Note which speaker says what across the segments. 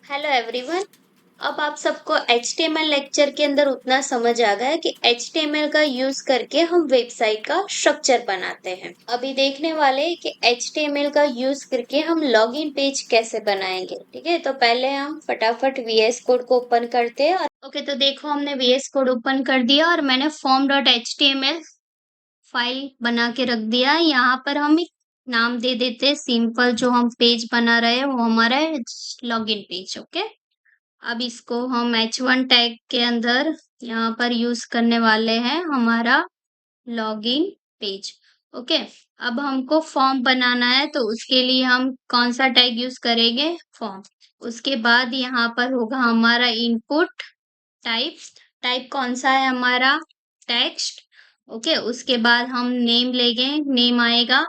Speaker 1: Hello everyone. अब आप सबको HTML लेक्चर के अंदर उतना समझ आ गया है कि HTML का यूज करके हम वेबसाइट का स्ट्रक्चर बनाते हैं। अभी देखने वाले हैं कि HTML का यूज करके हम लॉगिन पेज कैसे बनाएंगे। ठीक है, तो पहले हम फटाफट VS कोड को ओपन करते हैं। और ओके, तो देखो हमने VS कोड ओपन कर दिया और मैंने form.html फाइल बना के रख दिया। यहाँ पर हम एक नाम दे देते हैं सिंपल, जो हम पेज बना रहे हैं वो हमारा है लॉगिन पेज। ओके, अब इसको हम H1 टैग के अंदर यहाँ पर यूज करने वाले हैं हमारा लॉगिन पेज। ओके, अब हमको फॉर्म बनाना है तो उसके लिए हम कौन सा टैग यूज करेंगे? फॉर्म। उसके बाद यहाँ पर होगा हमारा इनपुट टाइप। टाइप कौन सा है हमारा? टेक्स्ट। ओके, उसके बाद हम नेम लेंगे, नेम आएगा।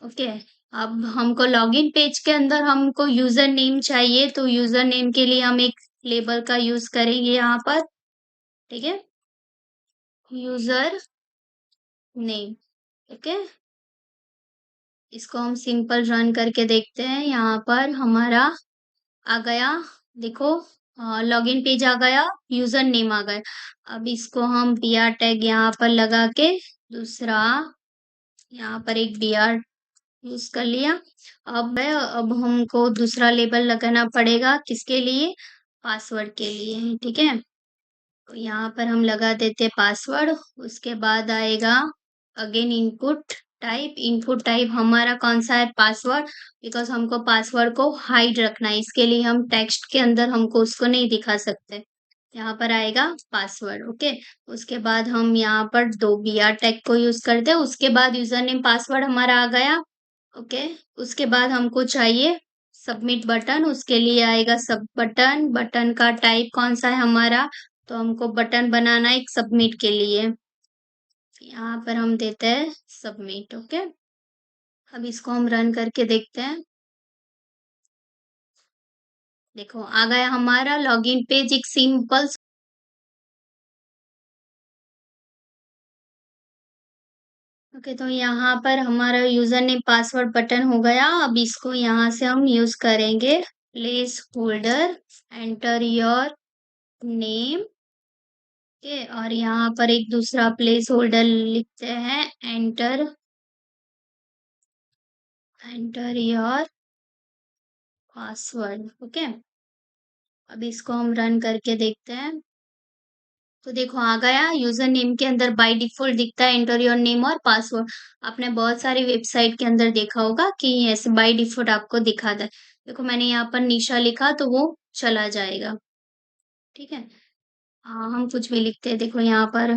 Speaker 1: ओके, अब हमको लॉगिन पेज के अंदर हमको यूजर नेम चाहिए, तो यूजर नेम के लिए हम एक लेबल का यूज करेंगे यहाँ पर। ठीक है, यूजर नेम। ओके, इसको हम सिंपल रन करके देखते हैं। यहाँ पर हमारा आ गया, देखो लॉगिन पेज आ गया, यूजर नेम आ गया। अब इसको हम br टैग यहाँ पर लगा के दूसरा यहाँ पर एक br यूज कर लिया। अब हमको दूसरा लेबल लगाना पड़ेगा, किसके लिए? पासवर्ड के लिए। ठीक है, तो यहाँ पर हम लगा देते पासवर्ड। उसके बाद आएगा again input type. Input type हमारा कौन सा है? पासवर्ड, बिकॉज हमको पासवर्ड को हाइड रखना है, इसके लिए हम टेक्स्ट के अंदर हमको उसको नहीं दिखा सकते। यहाँ पर आएगा पासवर्ड। ओके, उसके बाद हम यहाँ पर दो br टैग को यूज करते हैं। उसके बाद यूजर नेम पासवर्ड हमारा आ गया। ओके, उसके बाद हमको चाहिए सबमिट बटन। उसके लिए आएगा सब बटन। बटन का टाइप कौन सा है हमारा? तो हमको बटन बनाना है एक सबमिट के लिए, यहाँ पर हम देते हैं सबमिट। ओके, अब इसको हम रन करके देखते हैं। देखो आ गया हमारा लॉगिन पेज, एक सिंपल। ओके, तो यहाँ पर हमारा यूजर नेम पासवर्ड बटन हो गया। अब इसको यहाँ से हम यूज करेंगे place holder, enter your name के, और यहाँ पर एक दूसरा प्लेस होल्डर लिखते हैं, एंटर योर पासवर्ड। ओके, अब इसको हम रन करके देखते हैं। तो देखो आ गया, यूजर नेम के अंदर बाय डिफॉल्ट दिखता है एंटर योर नेम और पासवर्ड। आपने बहुत सारी वेबसाइट के अंदर देखा होगा कि ऐसे बाय डिफॉल्ट आपको दिखाता है। देखो मैंने यहाँ पर निशा लिखा तो वो चला जाएगा। ठीक है, हाँ हम कुछ भी लिखते हैं। देखो यहाँ पर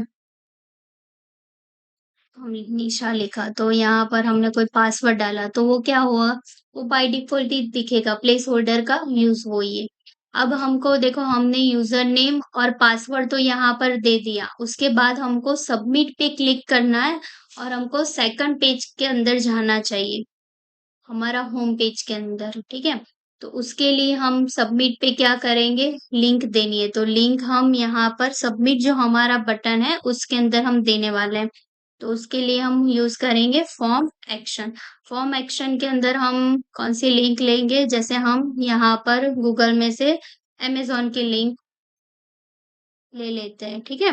Speaker 1: हम निशा लिखा तो यहाँ पर हमने कोई पासवर्ड डाला तो वो क्या हुआ? वो बाय डिफॉल्ट ही दिखेगा, प्लेस होल्डर का यूज वो ये। अब हमको देखो, हमने यूजर नेम और पासवर्ड तो यहाँ पर दे दिया। उसके बाद हमको सबमिट पे क्लिक करना है और हमको सेकंड पेज के अंदर जाना चाहिए, हमारा होम पेज के अंदर। ठीक है, तो उसके लिए हम सबमिट पे क्या करेंगे? लिंक देनी है, तो लिंक हम यहाँ पर सबमिट जो हमारा बटन है उसके अंदर हम देने वाले हैं। तो उसके लिए हम यूज करेंगे फॉर्म एक्शन। फॉर्म एक्शन के अंदर हम कौन सी लिंक लेंगे? जैसे हम यहाँ पर गूगल में से अमेजोन की लिंक ले लेते हैं। ठीक है,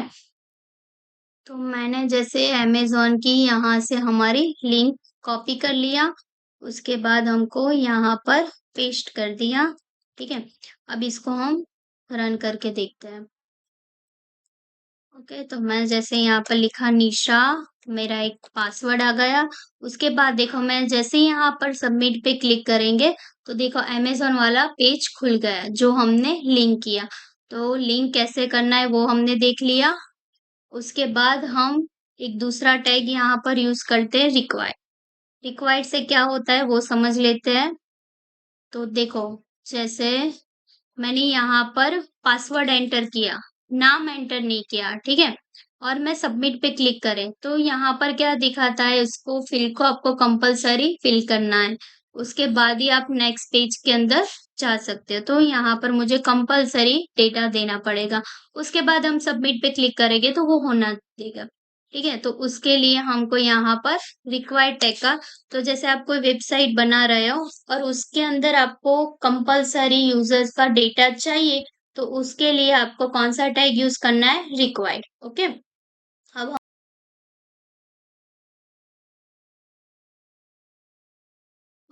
Speaker 1: तो मैंने जैसे अमेजोन की यहाँ से हमारी लिंक कॉपी कर लिया। उसके बाद हमको यहाँ पर पेस्ट कर दिया। ठीक है, अब इसको हम रन करके देखते हैं। ओके, तो मैं जैसे यहाँ पर लिखा निशा, मेरा एक पासवर्ड आ गया। उसके बाद देखो मैं जैसे ही यहाँ पर सबमिट पे क्लिक करेंगे तो देखो अमेजोन वाला पेज खुल गया जो हमने लिंक किया। तो लिंक कैसे करना है वो हमने देख लिया। उसके बाद हम एक दूसरा टैग यहाँ पर यूज करते हैं रिक्वायर्ड। रिक्वायर्ड से क्या होता है वो समझ लेते हैं। तो देखो जैसे मैंने यहाँ पर पासवर्ड एंटर किया, नाम एंटर नहीं किया। ठीक है, और मैं सबमिट पे क्लिक करें तो यहाँ पर क्या दिखाता है? उसको फिल को आपको कंपलसरी फिल करना है, उसके बाद ही आप नेक्स्ट पेज के अंदर जा सकते हो। तो यहाँ पर मुझे कंपलसरी डेटा देना पड़ेगा। उसके बाद हम सबमिट पे क्लिक करेंगे तो वो होना देगा। ठीक है, तो उसके लिए हमको यहाँ पर रिक्वायर्ड टैग का, तो जैसे आप कोई वेबसाइट बना रहे हो और उसके अंदर आपको कंपलसरी यूजर्स का डेटा चाहिए, तो उसके लिए आपको कौन सा टैग यूज करना है, रिक्वायर्ड। ओके, अब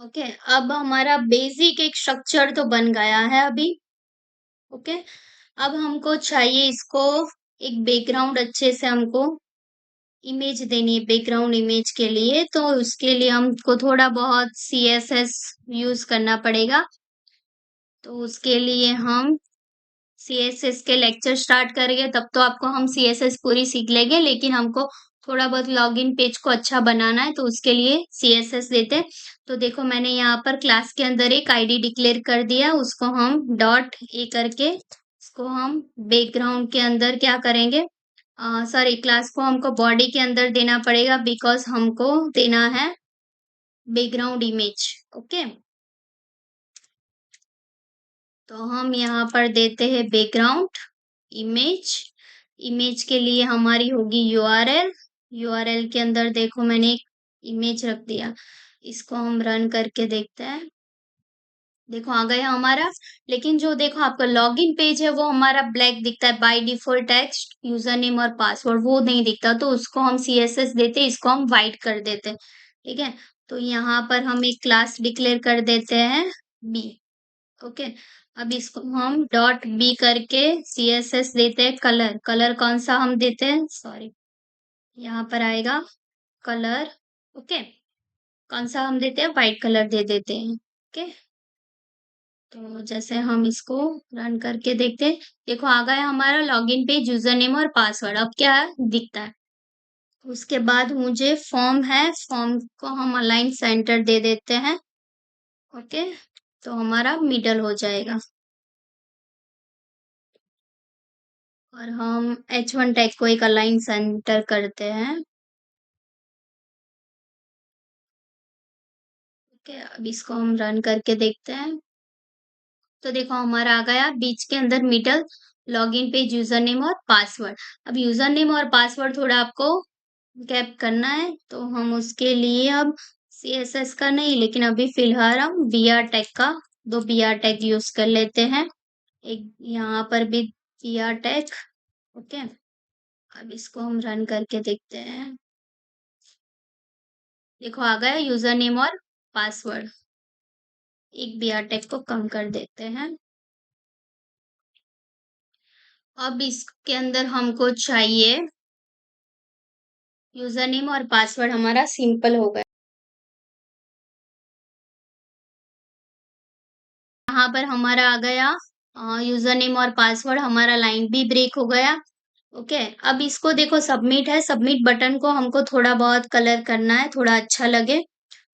Speaker 1: ओके, अब हमारा बेसिक एक स्ट्रक्चर तो बन गया है अभी। ओके, अब हमको चाहिए इसको एक बैकग्राउंड, अच्छे से हमको इमेज देनी है बैकग्राउंड इमेज के लिए, तो उसके लिए हमको थोड़ा बहुत CSS यूज करना पड़ेगा। तो उसके लिए हम CSS के लेक्चर स्टार्ट करेंगे, तब तो आपको हम CSS पूरी सीख लेंगे, लेकिन हमको थोड़ा बहुत लॉगिन पेज को अच्छा बनाना है, तो उसके लिए CSS देते हैं। तो देखो मैंने यहाँ पर क्लास के अंदर एक आईडी डिक्लेयर कर दिया, उसको हम डॉट ए करके इसको हम बैकग्राउंड के अंदर क्या करेंगे, सॉरी, क्लास को हमको बॉडी के अंदर देना पड़ेगा, बिकॉज हमको देना है बैकग्राउंड इमेज। ओके, तो हम यहाँ पर देते हैं बैकग्राउंड इमेज। इमेज के लिए हमारी होगी URL। URL के अंदर देखो मैंने एक इमेज रख दिया, इसको हम रन करके देखते हैं। देखो आ गया हमारा, लेकिन जो देखो आपका लॉगिन पेज है वो हमारा ब्लैक दिखता है by default, text user name और पासवर्ड वो नहीं दिखता, तो उसको हम CSS देते, इसको हम वाइट कर देते हैं। ठीक है, तो यहाँ पर हम एक क्लास डिक्लेयर कर देते हैं बी। ओके, अब इसको हम डॉट बी करके CSS देते हैं कलर। कलर कौन सा हम देते हैं, सॉरी, यहाँ पर आएगा कलर। ओके, कौन सा हम देते हैं, व्हाइट कलर दे देते हैं। ओके, तो जैसे हम इसको रन करके देखते हैं, देखो आ गया हमारा लॉगिन पेज, यूजर नेम और पासवर्ड अब क्या है, दिखता है। उसके बाद मुझे फॉर्म है, फॉर्म को हम अलाइन सेंटर दे देते हैं। ओके, तो हमारा मिडल हो जाएगा, और हम H1 टैग को एक अलाइन सेंटर करते हैं। ओके, अब इसको हम रन करके देखते हैं, तो देखो हमारा आ गया बीच के अंदर middle, login page, user name और पासवर्ड। अब यूजर नेम और पासवर्ड थोड़ा आपको गैप करना है, तो हम उसके लिए अब CSS का नहीं, लेकिन अभी फिलहाल हम BR टैग का, दो BR टैग यूज कर लेते हैं। एक यहाँ पर भी BR टैग। ओके, अब इसको हम रन करके देखते हैं, देखो आ गया यूजर नेम और पासवर्ड। एक BR टैग को कम कर देते हैं। अब इसके अंदर हमको चाहिए यूजर नेम और पासवर्ड, हमारा सिंपल हो गया। यहाँ पर हमारा आ गया यूजर नेम और पासवर्ड, हमारा लाइन भी ब्रेक हो गया। ओके, अब इसको देखो सबमिट है, सबमिट बटन को हमको थोड़ा बहुत कलर करना है, थोड़ा अच्छा लगे,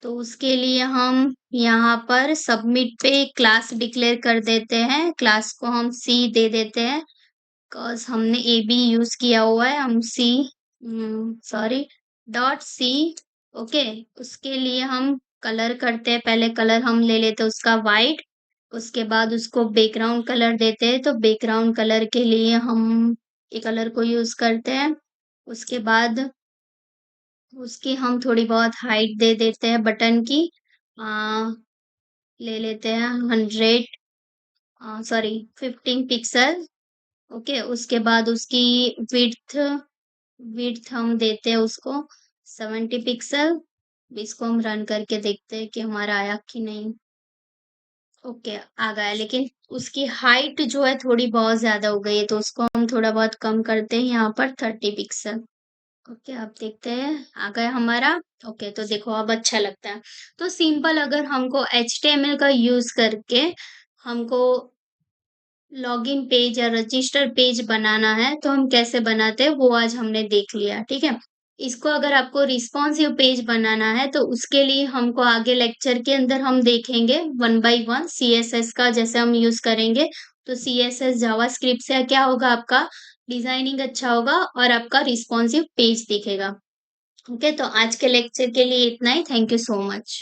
Speaker 1: तो उसके लिए हम यहाँ पर सबमिट पे क्लास डिक्लेयर कर देते हैं। क्लास को हम C दे देते हैं, बिकॉज हमने AB यूज किया हुआ है, हम C, sorry, dot C। Okay, उसके लिए हम कलर करते हैं, पहले कलर हम ले लेते हैं उसका वाइट, उसके बाद उसको बैकग्राउंड कलर देते हैं, तो बैकग्राउंड कलर के लिए हम ये कलर को यूज करते हैं। उसके बाद उसकी हम थोड़ी बहुत हाइट दे देते हैं बटन की, आ, ले लेते हैं 100, सॉरी 15 पिक्सल। ओके, उसके बाद उसकी विड्थ विड्थ हम देते हैं उसको 70 पिक्सल। इसको हम रन करके देखते हैं कि हमारा आया कि नहीं। ओके, आ गया, लेकिन उसकी हाइट जो है थोड़ी बहुत ज्यादा हो गई है, तो उसको हम थोड़ा बहुत कम करते हैं, यहाँ पर 30 पिक्सल। ओके, अब देखते हैं आ गया हमारा। ओके, तो देखो अब अच्छा लगता है। तो सिंपल अगर हमको HTML का यूज करके हमको लॉगिन पेज या रजिस्टर पेज बनाना है, तो हम कैसे बनाते हैं वो आज हमने देख लिया। ठीक है, इसको अगर आपको रिस्पॉन्सिव पेज बनाना है, तो उसके लिए हमको आगे लेक्चर के अंदर हम देखेंगे वन बाय वन CSS का जैसे हम यूज करेंगे। तो CSS जावास्क्रिप्ट से क्या होगा, आपका डिजाइनिंग अच्छा होगा और आपका रिस्पॉन्सिव पेज दिखेगा। ओके, तो आज के लेक्चर के लिए इतना ही। Thank you so much.